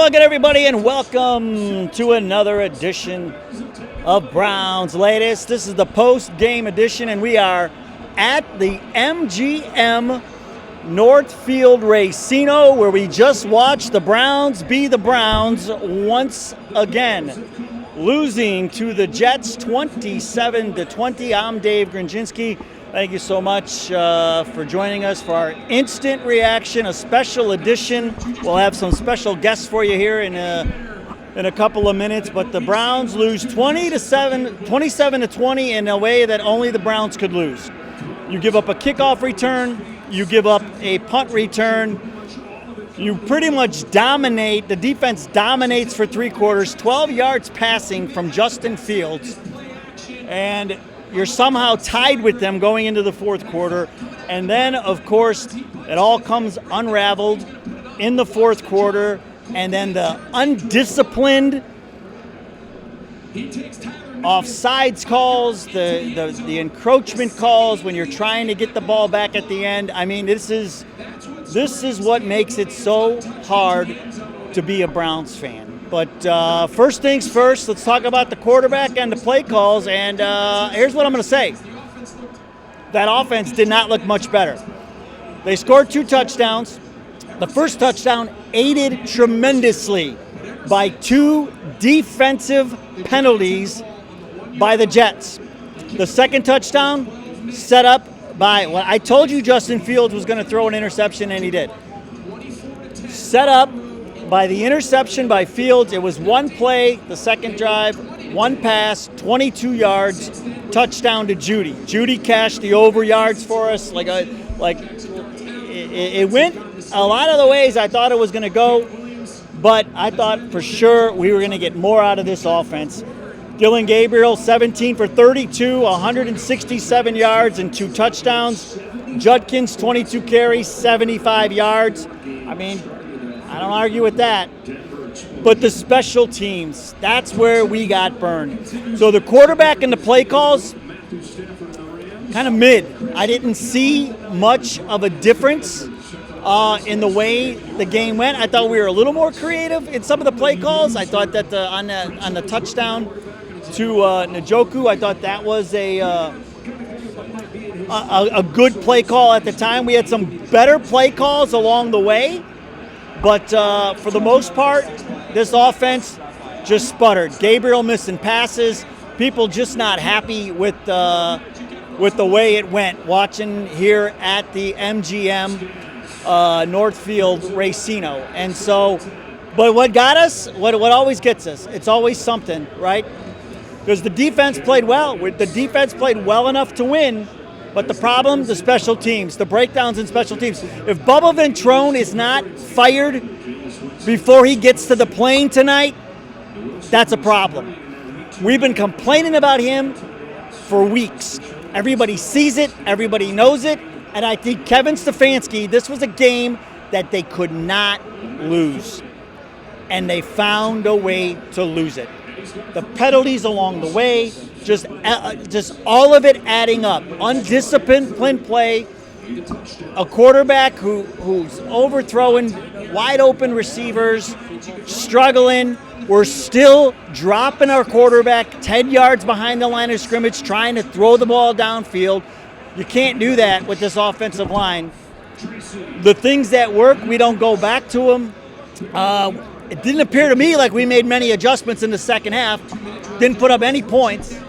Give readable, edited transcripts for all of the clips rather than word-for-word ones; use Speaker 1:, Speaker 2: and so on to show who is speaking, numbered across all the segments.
Speaker 1: again, everybody, and welcome to another edition of Browns Latest. This is the post-game edition, and we are at the MGM Northfield Racino, where we just watched the Browns be the Browns once again, losing to the Jets 27-20. I'm Dave Grendzynski. Thank you so much for joining us for our instant reaction, a special edition. We'll have some special guests for you here in a couple of minutes. But the Browns lose 27-20 in a way that only the Browns could lose. You give up a kickoff return, you give up a punt return, you pretty much dominate. The defense dominates for three quarters, 12 yards passing from Justin Fields, and you're somehow tied with them going into the fourth quarter. And then, of course, it all comes unraveled in the fourth quarter. And then the undisciplined offsides calls, the encroachment calls when you're trying to get the ball back at the end. I mean, this is what makes it so hard to be a Browns fan. But first things first, let's talk about the quarterback and the play calls. And here's what I'm going to say. That offense did not look much better. They scored 2 touchdowns. The first touchdown aided tremendously by 2 defensive penalties by the Jets. The second touchdown set up by, well, I told you Justin Fields was going to throw an interception, and he did. Set up by the interception by Fields. It was one play, the second drive, one pass, 22 yards, touchdown to Judy. Judy cashed the over yards for us. It went a lot of the ways I thought it was going to go, but I thought for sure we were going to get more out of this offense. Gabriel, 17 for 32, 167 yards and 2 touchdowns. Judkins, 22 carries, 75 yards. I mean, I don't argue with that. But the special teams, that's where we got burned. So the quarterback and the play calls, kind of mid. I didn't see much of a difference in the way the game went. I thought we were a little more creative in some of the play calls. I thought that on the touchdown to Njoku, I thought that was a good play call at the time. We had some better play calls along the way. But for the most part, this offense just sputtered. Gabriel missing passes. People just not happy with the way it went. Watching here at the MGM Northfield Racino, and so, but what got us, what always gets us, it's always something, right? Because the defense played well. The defense played well enough to win. But the problem, the special teams, the breakdowns in special teams. If BUBBA Ventrone is not fired before he gets to the plane tonight, that's a problem. We've been complaining about him for weeks. Everybody sees it. Everybody knows it. And I think Kevin Stefanski, this was a game that they could not lose. And they found a way to lose it. The penalties along the way, just all of it adding up. Undisciplined play, a quarterback who's overthrowing wide open receivers, struggling. We're still dropping our quarterback 10 yards behind the line of scrimmage, trying to throw the ball downfield. You can't do that with this offensive line. The things that work, we don't go back to them. It didn't appear to me like we made many adjustments in the second half. Didn't put up any points.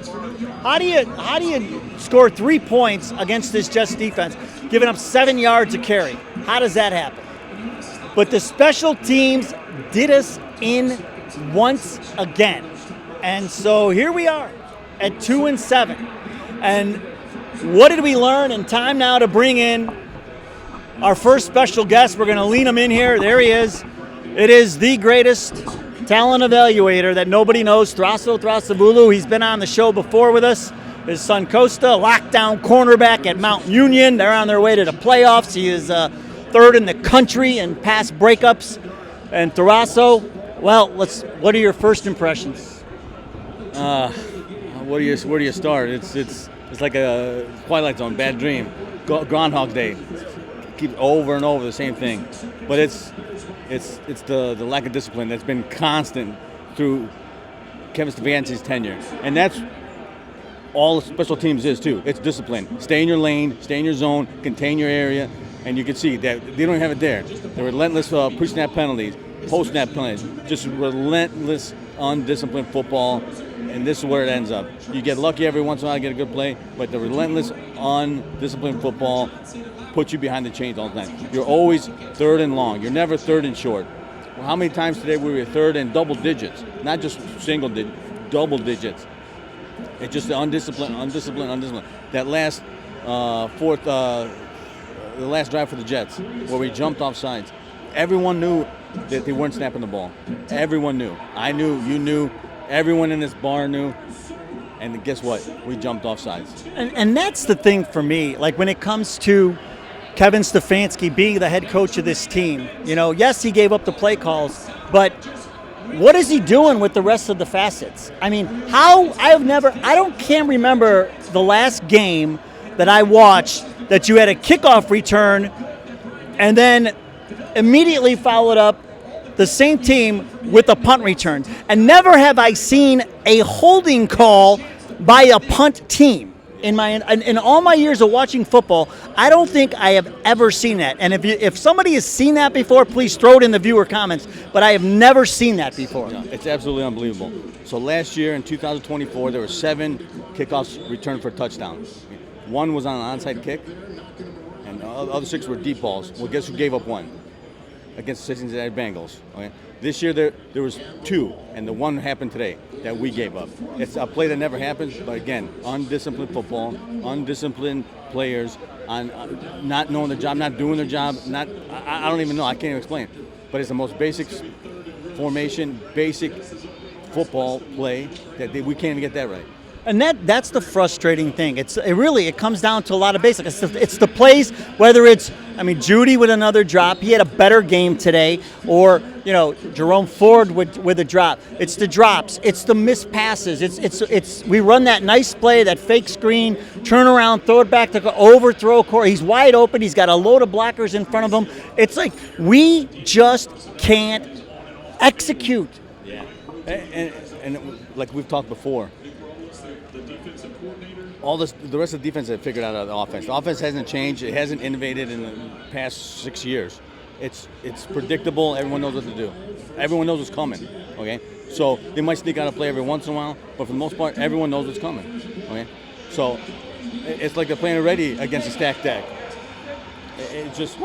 Speaker 1: How do you score 3 points against this Jets defense, giving up 7 yards a carry? How does that happen? But the special teams did us in once again. And so here we are at 2-7. And what did we learn? And time now to bring in our first special guest. We're going to lean him in here. There he is. It is the greatest talent evaluator that nobody knows, Thraso Thrasabulu. He's been on the show before with us. His son Costa, lockdown cornerback at Mount Union. They're on their way to the playoffs. He is third in the country in pass breakups. And Thraso, well, what are your first impressions?
Speaker 2: Where do you start? It's like a Twilight Zone, bad dream, Groundhog Day. Keep over and over the same thing, but it's It's the lack of discipline that's been constant through Kevin Stefanski's tenure, and that's all special teams is too. It's discipline. Stay in your lane, stay in your zone, contain your area, and you can see that they don't have it there. The relentless pre-snap penalties, post-snap penalties, just relentless, undisciplined football, and this is where it ends up. You get lucky every once in a while to get a good play, but the relentless, undisciplined football puts you behind the chains all the time. You're always third and long. You're never third and short. Well, how many times today were we third and double digits? Not just single digits, double digits. It's just the undisciplined. That last the last drive for the Jets, where we jumped off sides. Everyone knew that they weren't snapping the ball. Everyone knew. I knew, you knew, everyone in this bar knew. And guess what? We jumped off sides.
Speaker 1: And that's the thing for me. Like when it comes to Kevin Stefanski being the head coach of this team, yes, he gave up the play calls, but what is he doing with the rest of the facets? I mean, can't remember the last game that I watched that you had a kickoff return and then immediately followed up the same team with a punt return. And never have I seen a holding call by a punt team. In all my years of watching football, I don't think I have ever seen that. And if somebody has seen that before, please throw it in the viewer comments. But I have never seen that before.
Speaker 2: Yeah, it's absolutely unbelievable. So last year in 2024, there were 7 kickoffs returned for touchdowns. 1 was on an onside kick, and the other 6 were deep balls. Well, guess who gave up 1? Against the Cincinnati Bengals. Okay. This year there was 2, and the 1 happened today that we gave up. It's a play that never happens, but again, undisciplined football, undisciplined players, on not knowing their job, not doing their job. I don't even know. I can't even explain. But it's the most basic formation, basic football play that we can't even get that right.
Speaker 1: And that's the frustrating thing. It comes down to a lot of basics. It's the plays, whether it's, Judy with another drop. He had a better game today. Or, Jerome Ford with a drop. It's the drops. It's the missed passes. We run that nice play, that fake screen, turn around, throw it back to overthrow Corey. He's wide open. He's got a load of blockers in front of him. It's like we just can't execute.
Speaker 2: Yeah. And like we've talked before, the rest of the defense have figured out the offense. The offense hasn't changed. It hasn't innovated in the past 6 years. It's predictable. Everyone knows what to do. Everyone knows what's coming. Okay, so they might sneak out a play every once in a while, but for the most part, everyone knows what's coming. Okay, so it's like they're playing already against a stacked deck. It's just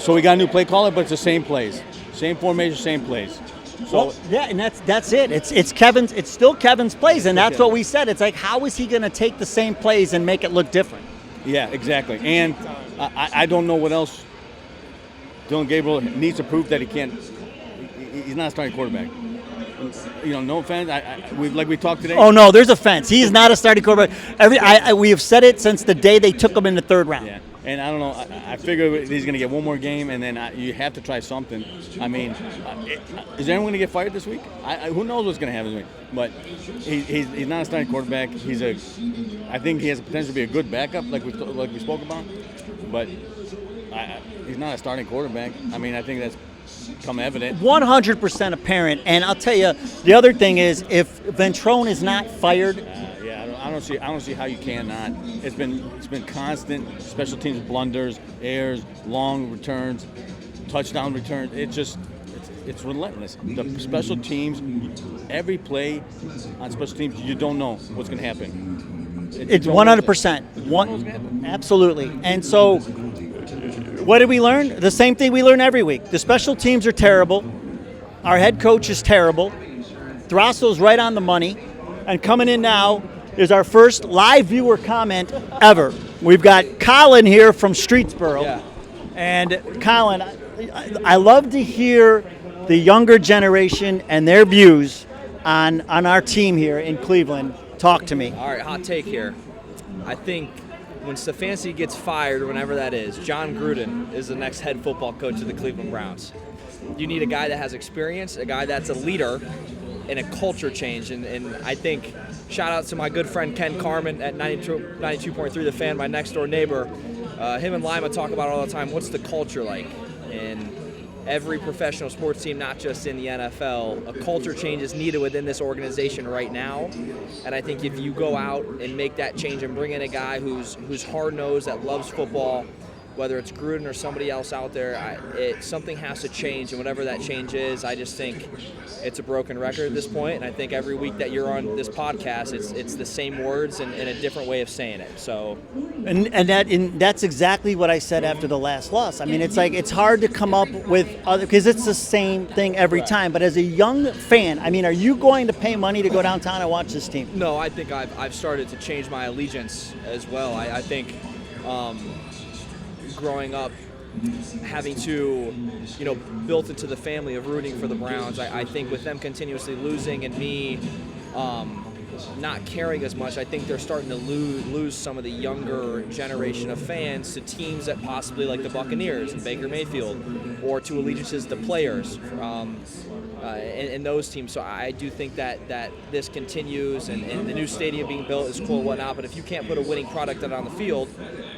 Speaker 2: so we got a new play caller, but it's the same plays, same formation, same plays. So
Speaker 1: and that's it. It's Kevin's. It's still Kevin's plays, and that's what we said. It's like, how is he going to take the same plays and make it look different?
Speaker 2: Yeah, exactly. And I don't know what else Dylan Gabriel needs to prove that he can't. He's not a starting quarterback. No offense. We talked today.
Speaker 1: Oh no, there's offense. He is not a starting quarterback. We have said it since the day they took him in the 3rd round.
Speaker 2: Yeah. And I don't know. I figure he's going to get one more game, and then you have to try something. Is anyone going to get fired this week? Who knows what's going to happen this week? But he's not a starting quarterback. I think he has the potential to be a good backup, like we spoke about. But he's not a starting quarterback. I think that's become evident.
Speaker 1: 100% apparent. And I'll tell you, the other thing is, if Ventrone is not fired.
Speaker 2: I don't see how you cannot. It's been constant special teams blunders, errors, long returns, touchdown returns. It's relentless. The special teams, every play on special teams, you don't know what's going to happen.
Speaker 1: It's 100%. Absolutely. And so, what did we learn? The same thing we learn every week. The special teams are terrible. Our head coach is terrible. Thrasso's right on the money. And coming in now is our first live viewer comment ever. We've got Colin here from Streetsboro.
Speaker 3: Yeah.
Speaker 1: And Colin, I love to hear the younger generation and their views on our team here in Cleveland. Talk to me.
Speaker 3: All right, hot take here. I think when Stefanski gets fired, whenever that is, John Gruden is the next head football coach of the Cleveland Browns. You need a guy that has experience, a guy that's a leader, and a culture change. And I think, shout out to my good friend Ken Carmen at 92.3 The Fan, my next door neighbor. Him and Lima talk about it all the time. What's the culture like? And every professional sports team, not just in the NFL, a culture change is needed within this organization right now. And I think if you go out and make that change and bring in a guy who's hard-nosed, that loves football, whether it's Gruden or somebody else out there, something has to change, and whatever that change is, I just think it's a broken record at this point. And I think every week that you're on this podcast, it's the same words and a different way of saying it. So,
Speaker 1: and that's exactly what I said after the last loss. I mean, it's like it's hard to come up with other, because it's the same thing every time. But as a young fan, I mean, are you going to pay money to go downtown and watch this team?
Speaker 3: No, I think I've started to change my allegiance as well. I think. Growing up, having to, built into the family of rooting for the Browns, I think with them continuously losing and me not caring as much, I think they're starting to lose some of the younger generation of fans to teams that possibly like the Buccaneers and Baker Mayfield, or to allegiances to players and those teams. So I do think that this continues, and the new stadium being built is cool and whatnot, but if you can't put a winning product out on the field,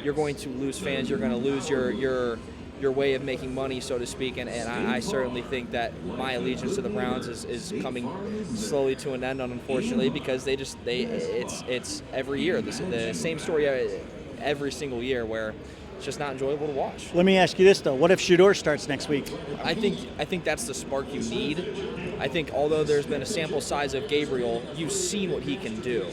Speaker 3: you're going to lose fans, you're going to lose your way of making money, so to speak, and I certainly think that my allegiance to the Browns is coming slowly to an end, unfortunately, because it's every year the same story every single year, where it's just not enjoyable to watch.
Speaker 1: Let me ask you this though: what if Shedeur starts next week?
Speaker 3: I think that's the spark you need. I think although there's been a sample size of Gabriel, you've seen what he can do.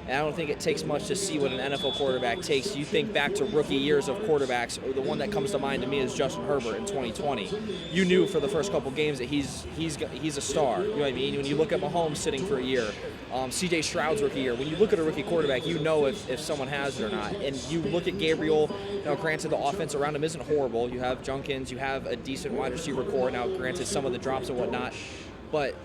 Speaker 3: And I don't think it takes much to see what an NFL quarterback takes. You think back to rookie years of quarterbacks, or the one that comes to mind to me is Justin Herbert in 2020. You knew for the first couple games that he's a star. You know what I mean? When you look at Mahomes sitting for a year, C.J. Stroud's rookie year, when you look at a rookie quarterback, you know if someone has it or not. And you look at Gabriel, granted the offense around him isn't horrible. You have Junkins, you have a decent wide receiver core. Now, granted some of the drops and whatnot, but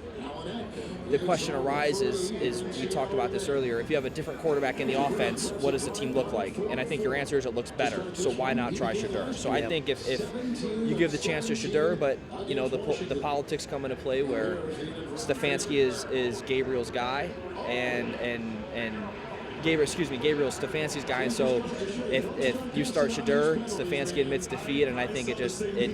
Speaker 3: the question arises is we talked about this earlier. If you have a different quarterback in the offense, what does the team look like? And I think your answer is it looks better. So why not try Shedeur? So I think if you give the chance to Shedeur, but the politics come into play where Stefanski is Gabriel's guy, and Gabriel's Stefanski's guy, and so if you start Shedeur, Stefanski admits defeat, and I think it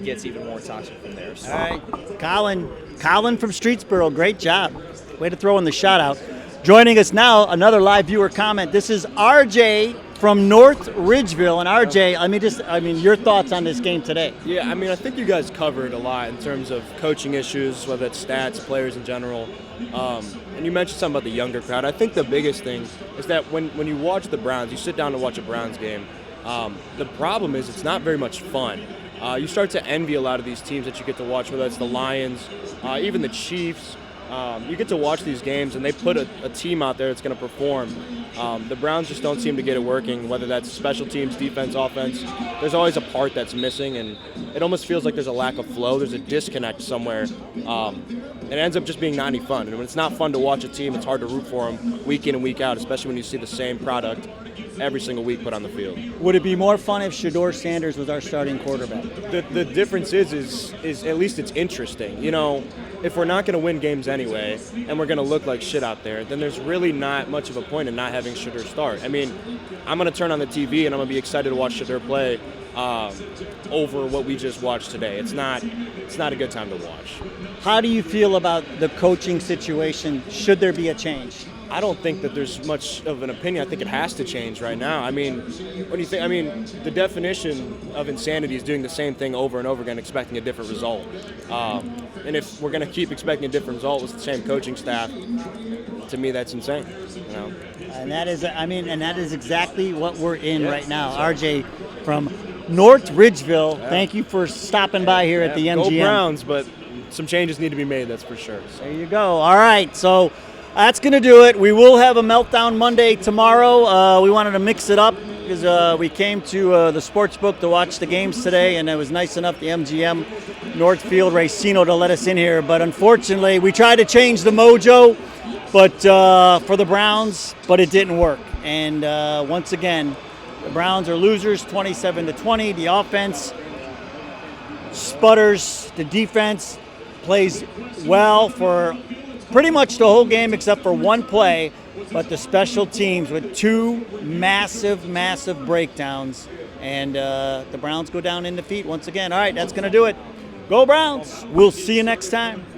Speaker 3: gets even more toxic from there. So.
Speaker 1: All right, Colin from Streetsboro, great job. Way to throw in the shout out. Joining us now, another live viewer comment. This is RJ from North Ridgeville, and RJ, your thoughts on this game today?
Speaker 4: Yeah, I think you guys covered a lot in terms of coaching issues, whether it's stats, players in general. And you mentioned something about the younger crowd. I think the biggest thing is that when you watch the Browns, you sit down to watch a Browns game, the problem is it's not very much fun. You start to envy a lot of these teams that you get to watch, whether it's the Lions, even the Chiefs. You get to watch these games, and they put a team out there that's going to perform. The Browns just don't seem to get it working, whether that's special teams, defense, offense. There's always a part that's missing, and it almost feels like there's a lack of flow. There's a disconnect somewhere. It ends up just being not any fun. And when it's not fun to watch a team, it's hard to root for them week in and week out, especially when you see the same product every single week put on the field.
Speaker 1: Would it be more fun if Shedeur Sanders was our starting quarterback?
Speaker 4: The difference is at least it's interesting. If we're not going to win games anyway, and we're going to look like shit out there, then there's really not much of a point in not having Shedeur start. I'm going to turn on the TV and I'm going to be excited to watch Shedeur play over what we just watched today. It's not a good time to watch.
Speaker 1: How do you feel about the coaching situation? Should there be a change?
Speaker 4: I don't think that there's much of an opinion. I think it has to change right now. What do you think? The definition of insanity is doing the same thing over and over again, expecting a different result. And if we're going to keep expecting a different result with the same coaching staff, to me, that's insane.
Speaker 1: And that is exactly what we're in right now. RJ from North Ridgeville, thank you for stopping by here at the MGM.
Speaker 4: Go Browns, but some changes need to be made, that's for sure.
Speaker 1: There you go. All right, so that's going to do it. We will have a Meltdown Monday tomorrow. We wanted to mix it up because we came to the sports book to watch the games today, and it was nice enough, the MGM Northfield Racino, to let us in here. But unfortunately, we tried to change the mojo for the Browns, but it didn't work. And once again, the Browns are losers, 27-20. The offense sputters. The defense plays well for pretty much the whole game except for one play, but the special teams with two massive breakdowns, and the Browns go down in defeat once again. All right, that's going to do it. Go Browns. We'll see you next time.